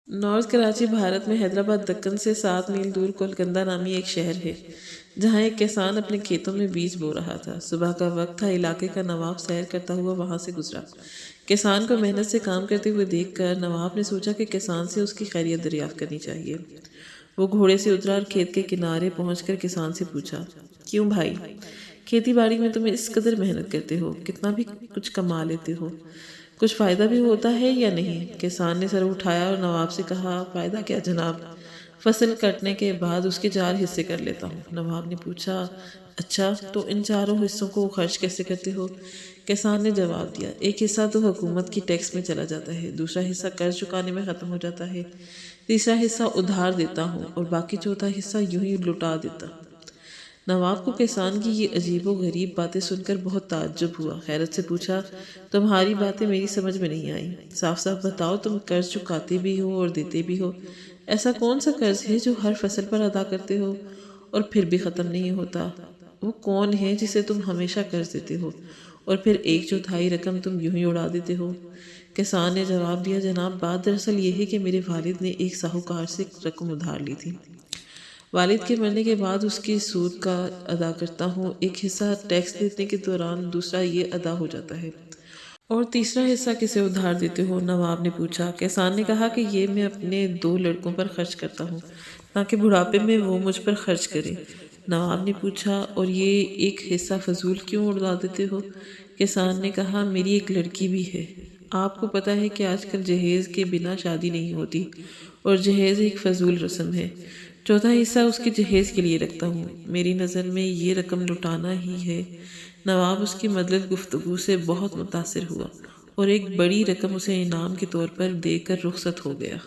North Karachi Bharat میں حیدرآباد دکن سے 7 میل دور کولکنڈا نامی ایک شہر ہے جہاں ایک کسان اپنے کھیتوں میں بیج بو رہا تھا۔ صبح کا وقت تھا، علاقے کا نواب سیر کرتا ہوا وہاں سے گزرا۔ کسان کو محنت سے کام کرتے ہوئے دیکھ کر نواب نے سوچا کہ کسان سے اس کی خیریت دریافت کرنی چاہیے۔ وہ گھوڑے سے اترا اور کھیت کے کنارے پہنچ کر کسان سے پوچھا، کیوں بھائی، کھیتی باڑی میں تم اس قدر محنت کرتے ہو، کتنا بھی کچھ کما لیتے ہو، کچھ فائدہ بھی ہوتا ہے یا نہیں؟ کسان نے سر اٹھایا اور نواب سے کہا، فائدہ کیا جناب، فصل کٹنے کے بعد اس کے 4 حصے کر لیتا ہوں۔ نواب نے پوچھا، اچھا تو ان 4 حصوں کو خرچ کیسے کرتے ہو؟ کسان نے جواب دیا، ایک حصہ تو حکومت کی ٹیکس میں چلا جاتا ہے، دوسرا حصہ قرض چکانے میں ختم ہو جاتا ہے، تیسرا حصہ ادھار دیتا ہوں اور باقی چوتھا حصہ یوں ہی لٹا دیتا۔ نواب کو کسان کی یہ عجیب و غریب باتیں سن کر بہت تعجب ہوا۔ حیرت سے پوچھا، تمہاری باتیں میری سمجھ میں نہیں آئیں، صاف صاف بتاؤ، تم قرض چکاتے بھی ہو اور دیتے بھی ہو، ایسا کون سا قرض ہے جو ہر فصل پر ادا کرتے ہو اور پھر بھی ختم نہیں ہوتا؟ وہ کون ہے جسے تم ہمیشہ قرض دیتے ہو اور پھر 1/4 رقم تم یوں ہی اڑا دیتے ہو؟ کسان نے جواب دیا، جناب بات دراصل یہ ہے کہ میرے والد نے ایک ساہوکار سے رقم ادھار لی تھی، والد کے مرنے کے بعد اس کی سود کا ادا کرتا ہوں، ایک حصہ ٹیکس دینے کے دوران، دوسرا یہ ادا ہو جاتا ہے۔ اور تیسرا حصہ کسے ادھار دیتے ہو؟ نواب نے پوچھا۔ کسان نے کہا کہ یہ میں اپنے 2 لڑکوں پر خرچ کرتا ہوں تاکہ بڑھاپے میں وہ مجھ پر خرچ کرے۔ نواب نے پوچھا، اور یہ ایک حصہ فضول کیوں اڑا دیتے ہو؟ کسان نے کہا، میری ایک لڑکی بھی ہے، آپ کو پتہ ہے کہ آج کل جہیز کے بنا شادی نہیں ہوتی اور جہیز ایک فضول رسم ہے، چوتھا حصہ اس کے جہیز کے لیے رکھتا ہوں، میری نظر میں یہ رقم لٹانا ہی ہے۔ نواب اس کی مدلل گفتگو سے بہت متاثر ہوا اور ایک بڑی رقم اسے انعام کے طور پر دے کر رخصت ہو گیا۔